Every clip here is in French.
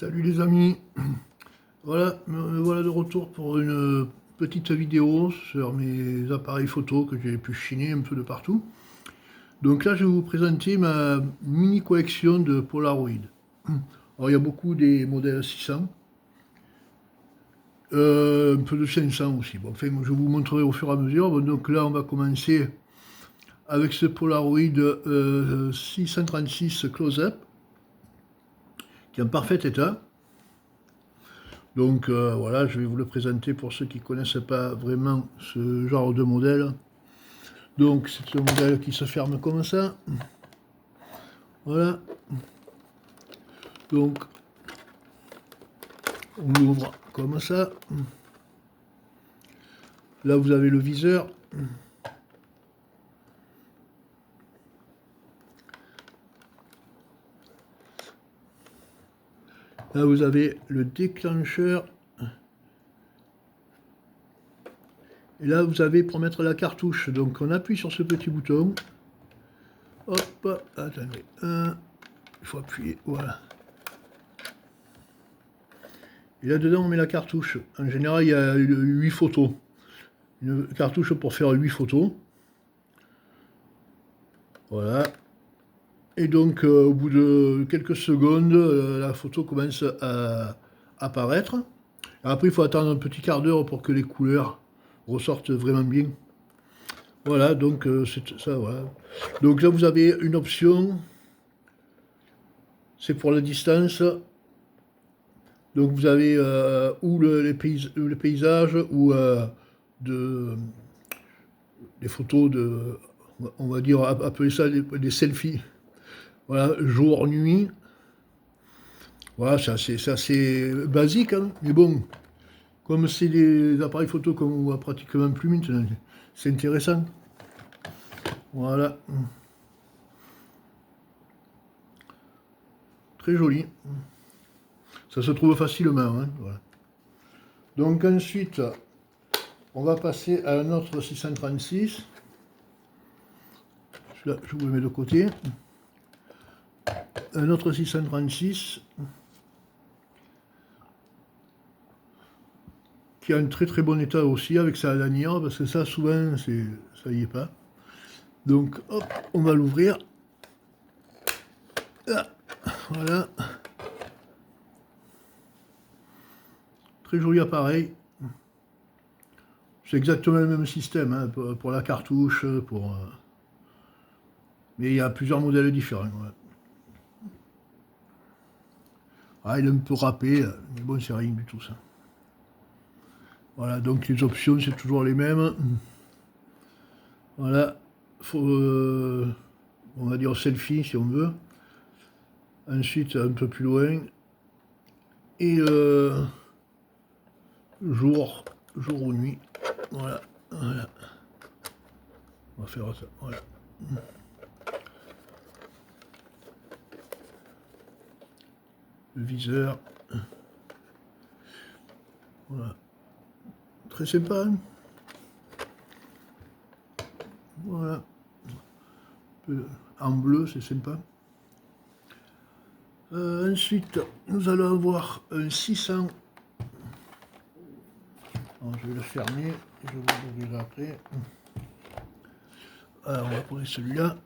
Salut les amis, voilà, me voilà de retour pour une petite vidéo sur mes appareils photo que j'ai pu chiner un peu de partout. Donc là je vais vous présenter ma mini collection de Polaroid. Alors il y a beaucoup des modèles 600, un peu de 500 aussi. Bon, enfin je vous montrerai au fur et à mesure. Bon, donc là on va commencer avec ce Polaroid 636 Close-Up qui est en parfait état. Donc voilà, je vais vous le présenter pour ceux qui ne connaissent pas vraiment ce genre de modèle. Donc c'est un modèle qui se ferme comme ça. Voilà. Donc on l'ouvre comme ça. Là vous avez le viseur. Là vous avez le déclencheur. Et là vous avez pour mettre la cartouche. Donc on appuie sur ce petit bouton. Hop, attendez. Il faut appuyer, voilà. Et là dedans on met la cartouche. En général il y a 8 photos. Une cartouche pour faire 8 photos. Voilà. Et donc au bout de quelques secondes, la photo commence à apparaître. Après il faut attendre un petit quart d'heure pour que les couleurs ressortent vraiment bien. Voilà, donc c'est ça, voilà. Donc là vous avez une option, c'est pour la distance. Donc vous avez ou le paysage ou des photos de, on va dire, appeler ça des selfies. Voilà, jour, nuit. Voilà, c'est assez basique, hein, mais bon, comme c'est des appareils photo qu'on voit pratiquement plus maintenant, c'est intéressant. Voilà. Très joli. Ça se trouve facilement, hein, voilà. Donc ensuite, on va passer à un autre 636. Celui-là, je vous le mets de côté. Un autre 636. Qui a un très très bon état aussi avec sa lanière, parce que ça souvent ça y est pas. Donc hop, on va l'ouvrir. Ah, voilà. Très joli appareil. C'est exactement le même système hein, pour la cartouche, mais il y a plusieurs modèles différents. Ouais. Ah, il est un peu râpé, mais bon, c'est rien du tout ça. Voilà, donc les options, c'est toujours les mêmes. Voilà, faut, on va dire selfie si on veut. Ensuite, un peu plus loin. Et jour ou nuit. Voilà, voilà. On va faire ça, voilà. Le viseur. Voilà. Très sympa. Hein, voilà. En bleu, c'est sympa. Ensuite, nous allons avoir un 600. Alors, je vais le fermer. Je vais l'ouvrir après. Alors, on va prendre celui-là.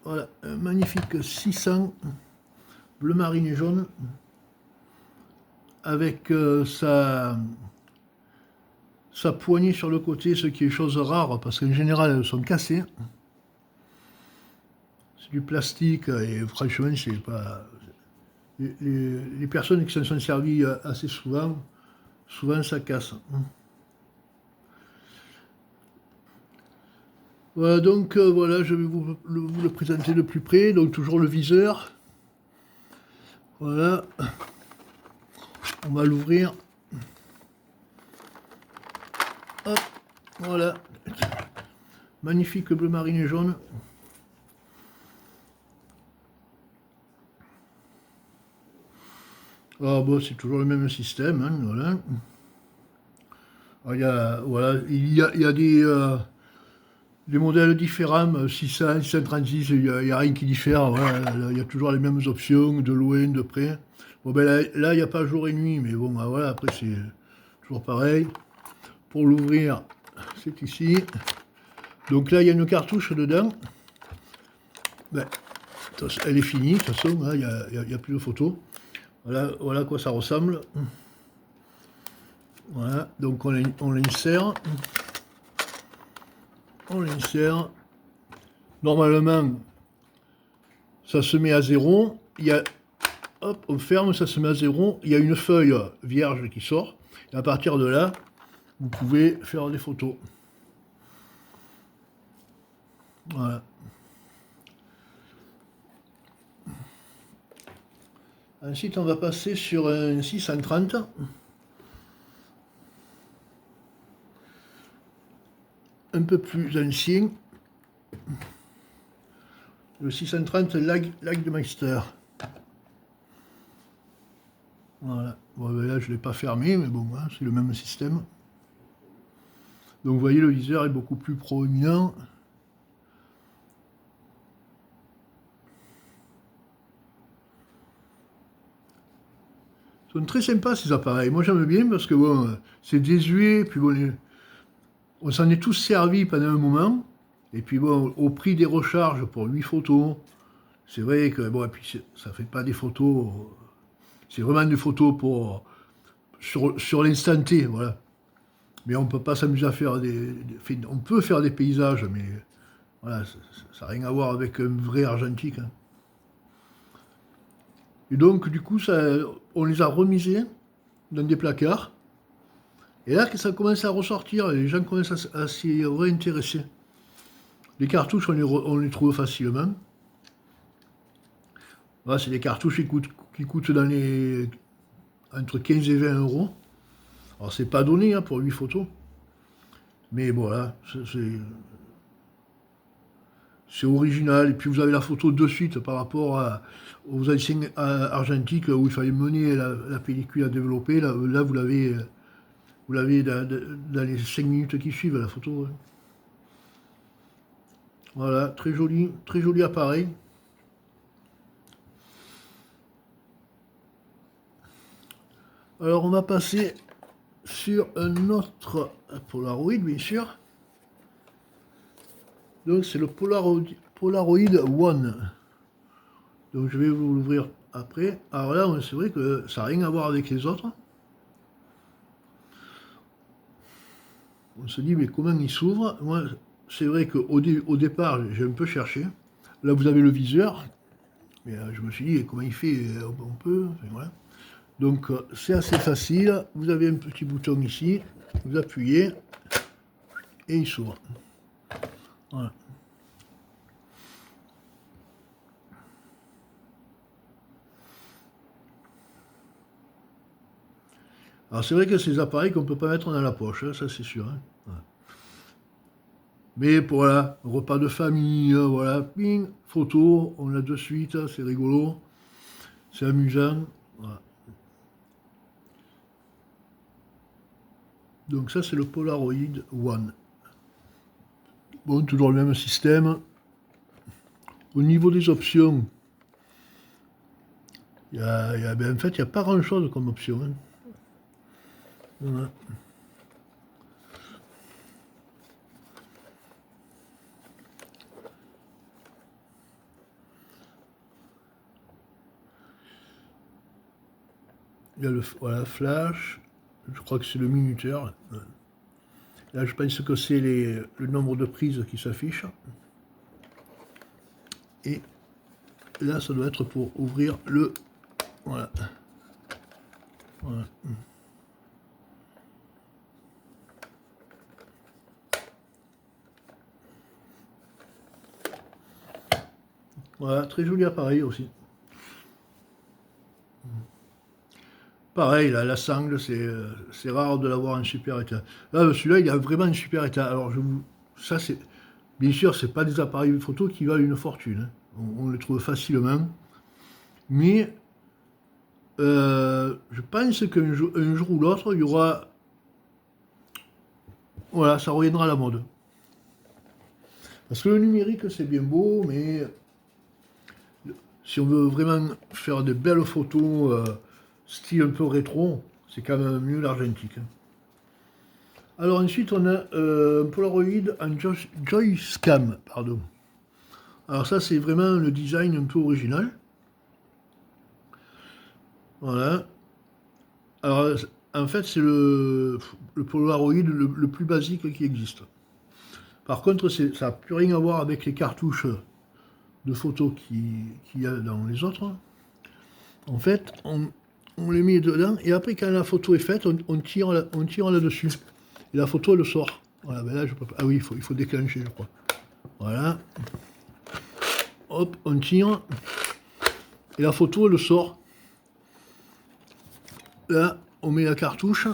Voilà, un magnifique 600 bleu marine et jaune avec sa poignée sur le côté, ce qui est chose rare parce qu'en général elles sont cassées. C'est du plastique et franchement c'est pas... Les personnes qui s'en sont servies assez souvent ça casse. Voilà, donc voilà, je vais vous le présenter de plus près. Donc toujours le viseur. Voilà. On va l'ouvrir. Hop, voilà. Magnifique bleu marine et jaune. Ah bon, c'est toujours le même système, hein, voilà. Alors, il y a des modèles différents, 600, 636, il n'y a rien qui diffère, voilà, il y a toujours les mêmes options, de loin, de près. Bon ben là il n'y a pas jour et nuit, mais bon, voilà, après c'est toujours pareil. Pour l'ouvrir, c'est ici. Donc là, il y a une cartouche dedans. Ben, elle est finie, de toute façon, hein, il n'y a plus de photos. Voilà à quoi ça ressemble. Voilà, donc on l'insère. On l'insère. Normalement, ça se met à 0. Hop, on ferme, ça se met à 0. Il y a une feuille vierge qui sort. Et à partir de là, vous pouvez faire des photos. Voilà. Ensuite, on va passer sur un 630. Un peu plus ancien. Le 630 Lagmeister. Voilà. Bon, ben là, je ne l'ai pas fermé, mais bon, hein, c'est le même système. Donc, vous voyez, le viseur est beaucoup plus proéminent. Ils sont très sympas, ces appareils. Moi, j'aime bien parce que, bon, c'est désuet, puis bon, on s'en est tous servi pendant un moment. Et puis, bon, au prix des recharges pour 8 photos, c'est vrai que, bon, et puis ça fait pas des photos... C'est vraiment des photos pour... sur l'instant T, voilà. Mais on ne peut pas s'amuser à faire on peut faire des paysages, mais voilà, ça n'a rien à voir avec un vrai argentique. Hein. Et donc, du coup, on les a remisés dans des placards. Et là, ça commence à ressortir, et les gens commencent à s'y réintéresser. Les cartouches, on les trouve facilement. Voilà, c'est des cartouches qui coûtent entre 15 et 20 euros. Alors, c'est pas donné hein, pour 8 photos. Mais voilà, c'est original. Et puis vous avez la photo de suite par rapport aux anciens argentiques où il fallait mener la pellicule à développer. Là vous l'avez dans les 5 minutes qui suivent, la photo. Hein. Voilà, très joli appareil. Alors on va passer sur un autre Polaroid, bien sûr. Donc c'est le Polaroid One. Donc je vais vous l'ouvrir après. Alors là, c'est vrai que ça n'a rien à voir avec les autres. On se dit, mais comment il s'ouvre? Moi, c'est vrai qu'au départ, j'ai un peu cherché. Là, vous avez le viseur. Mais je me suis dit, comment il fait? On peut. Enfin, voilà. Donc, c'est assez facile. Vous avez un petit bouton ici. Vous appuyez. Et il s'ouvre. Voilà. Alors c'est vrai que c'est des appareils qu'on ne peut pas mettre dans la poche, hein, ça c'est sûr. Hein. Voilà. Mais voilà, repas de famille, voilà, ping, photo, on l'a de suite, c'est rigolo, c'est amusant. Voilà. Donc ça c'est le Polaroid One. Bon, toujours le même système. Au niveau des options, ben, en fait, il n'y a pas grand chose comme option. Hein. Voilà. Il y a le voilà, flash, je crois que c'est le minuteur. Là, je pense que c'est le nombre de prises qui s'affiche. Et là, ça doit être pour ouvrir le... Voilà. Voilà. Voilà, très joli appareil aussi. Pareil, là, la sangle, c'est rare de l'avoir en super état. Là, celui-là, il a vraiment un super état. Alors, ça, c'est... Bien sûr, c'est pas des appareils photo qui valent une fortune. Hein. On les trouve facilement. Mais, je pense qu'un jour ou l'autre, il y aura... Voilà, ça reviendra à la mode. Parce que le numérique, c'est bien beau, mais si on veut vraiment faire de belles photos, style un peu rétro, c'est quand même mieux l'argentique. Alors ensuite, on a un Polaroid en Joyscam, pardon. Alors ça, c'est vraiment le design un peu original. Voilà. Alors, en fait, c'est le Polaroid le plus basique qui existe. Par contre, ça n'a plus rien à voir avec les cartouches de photos qu'il y a dans les autres. En fait, on les met dedans, et après, quand la photo est faite, on tire là-dessus. Et la photo, elle sort. Voilà, ben là, je peux pas. Ah oui, il faut déclencher, je crois. Voilà. Hop, on tire. Et la photo, elle sort. Là, on met la cartouche.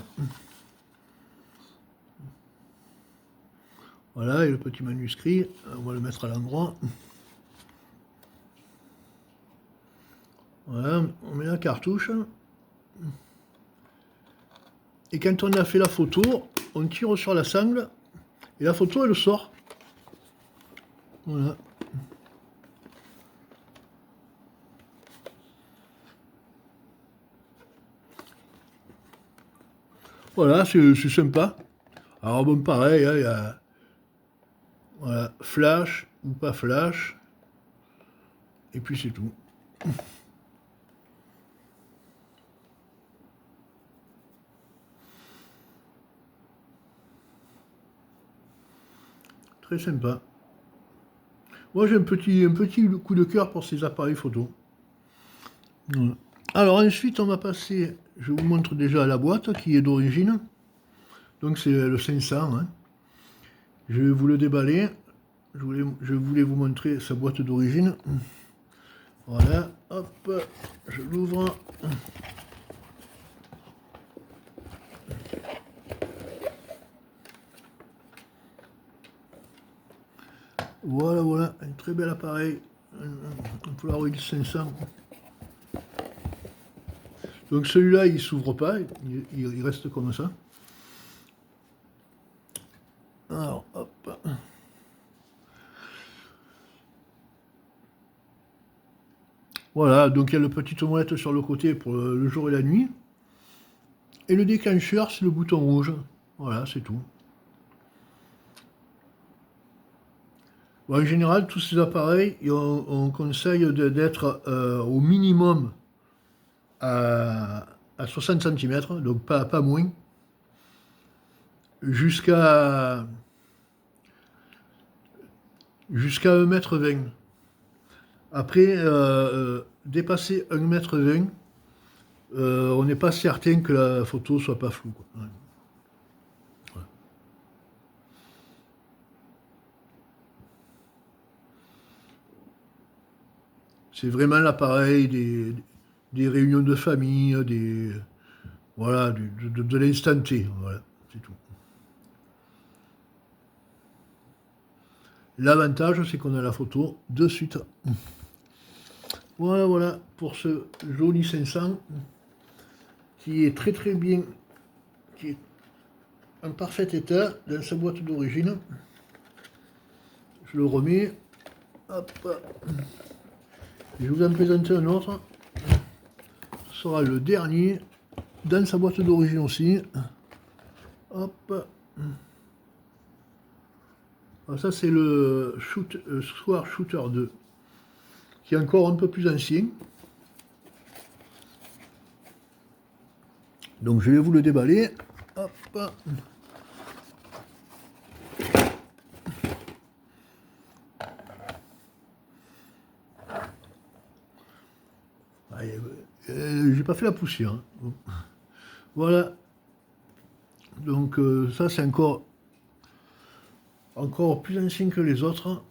Voilà, et le petit manuscrit, on va le mettre à l'endroit. Voilà, on met la cartouche. Et quand on a fait la photo, on tire sur la sangle. Et la photo, elle sort. Voilà. Voilà, c'est sympa. Alors bon, pareil, hein, il y a voilà, flash ou pas flash. Et puis c'est tout. Très sympa. Moi j'ai un petit coup de cœur pour ces appareils photo. Voilà. Alors ensuite on va passer, je vous montre déjà la boîte qui est d'origine. Donc c'est le 500. Hein. Je vais vous le déballer. Je voulais vous montrer sa boîte d'origine. Voilà, hop, je l'ouvre. Voilà, voilà, un très bel appareil, un Polaroid 500. Donc celui-là, il s'ouvre pas, il reste comme ça. Alors, hop. Voilà, donc il y a le petit omelette sur le côté pour le jour et la nuit. Et le déclencheur, c'est le bouton rouge. Voilà, c'est tout. Bon, en général, tous ces appareils, on conseille d'être au minimum à, 60 cm, donc pas moins, jusqu'à 1,20 m. Après, dépasser 1,20 m, on n'est pas certain que la photo soit pas floue, quoi. Ouais. Voilà. C'est vraiment l'appareil des réunions de famille, voilà, de l'instant T. Voilà, c'est tout. L'avantage, c'est qu'on a la photo de suite. Voilà, voilà, pour ce joli 500 qui est très très bien, qui est en parfait état dans sa boîte d'origine. Je le remets. Hop. Je vais vous en présenter un autre. Ce sera le dernier dans sa boîte d'origine aussi. Hop. Alors ça c'est le Sword Shooter 2 qui est encore un peu plus ancien. Donc je vais vous le déballer. Hop. J'ai pas fait la poussière. Hein. Voilà. Donc ça c'est encore plus ancien que les autres.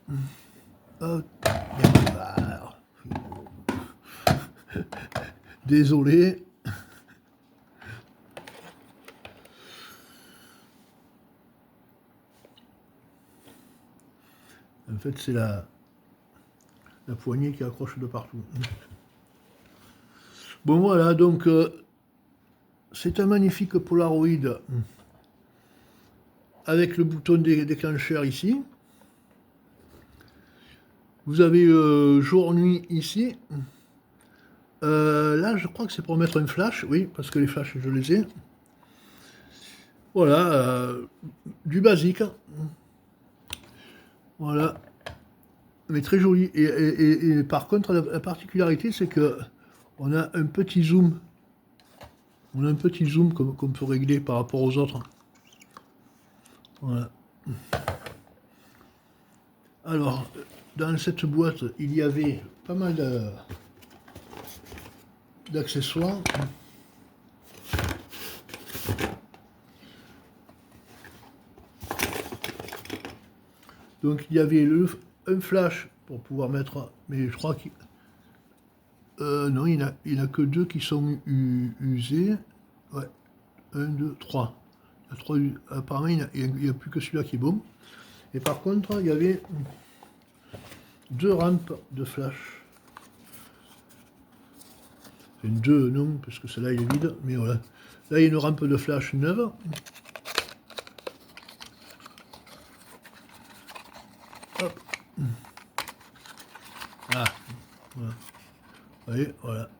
Désolé. En fait c'est la poignée qui accroche de partout. Bon voilà, donc c'est un magnifique Polaroid avec le bouton déclencheur ici. Vous avez jour-nuit ici. Là, je crois que c'est pour mettre un flash, oui, parce que les flashs, je les ai. Voilà, du basique. Voilà, mais très joli. Et par contre, la particularité, c'est que on a un petit zoom. On a un petit zoom qu'on peut régler par rapport aux autres. Voilà. Alors, dans cette boîte, il y avait pas mal d'accessoires. Donc il y avait un flash pour pouvoir mettre, mais je crois qu'il... non, il n'y en a que deux qui sont usés. Ouais, un, deux, trois. Apparemment, il n'y a plus que celui-là qui est bon. Et par contre, il y avait deux rampes de flash. Enfin, deux, non, parce que celle-là, il est vide, mais voilà. Là, il y a une rampe de flash neuve. Hop. Ah, voilà. Vous voyez, voilà.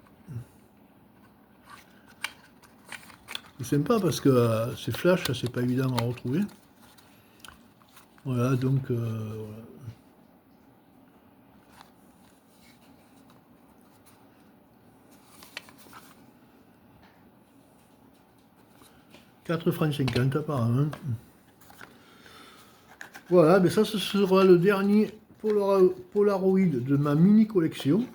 C'est sympa parce que ces flashs, c'est pas évident à retrouver. Voilà, donc voilà. 4,50 francs apparemment. Voilà, mais ça ce sera le dernier Polaroid de ma mini collection.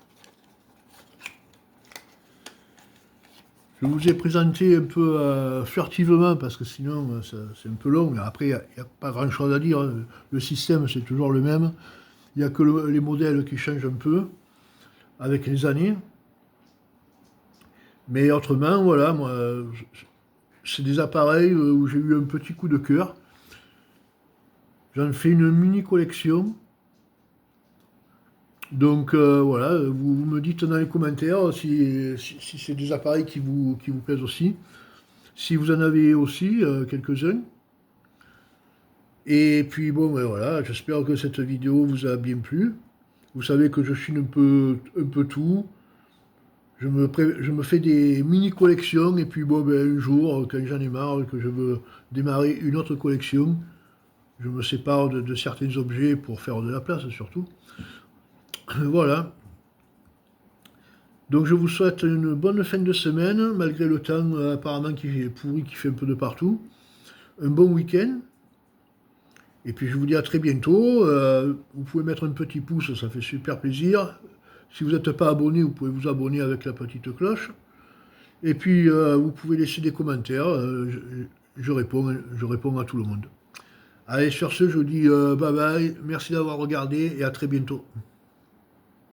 Je vous ai présenté un peu furtivement parce que sinon c'est un peu long, mais après il n'y a pas grand chose à dire. Le système c'est toujours le même. Il n'y a que les modèles qui changent un peu avec les années. Mais autrement, voilà, moi, c'est des appareils où j'ai eu un petit coup de cœur. J'en fais une mini collection. Donc voilà, vous me dites dans les commentaires si c'est des appareils qui vous plaisent aussi. Si vous en avez aussi quelques-uns. Et puis bon, ben voilà, j'espère que cette vidéo vous a bien plu. Vous savez que je chine un peu tout. Je me fais des mini collections et puis bon, ben, un jour, quand j'en ai marre, que je veux démarrer une autre collection, je me sépare de certains objets pour faire de la place surtout. Voilà. Donc je vous souhaite une bonne fin de semaine, malgré le temps apparemment qui est pourri, qui fait un peu de partout. Un bon week-end. Et puis je vous dis à très bientôt. Vous pouvez mettre un petit pouce, ça fait super plaisir. Si vous n'êtes pas abonné, vous pouvez vous abonner avec la petite cloche. Et puis vous pouvez laisser des commentaires. Je réponds à tout le monde. Allez, sur ce, je vous dis bye bye. Merci d'avoir regardé et à très bientôt.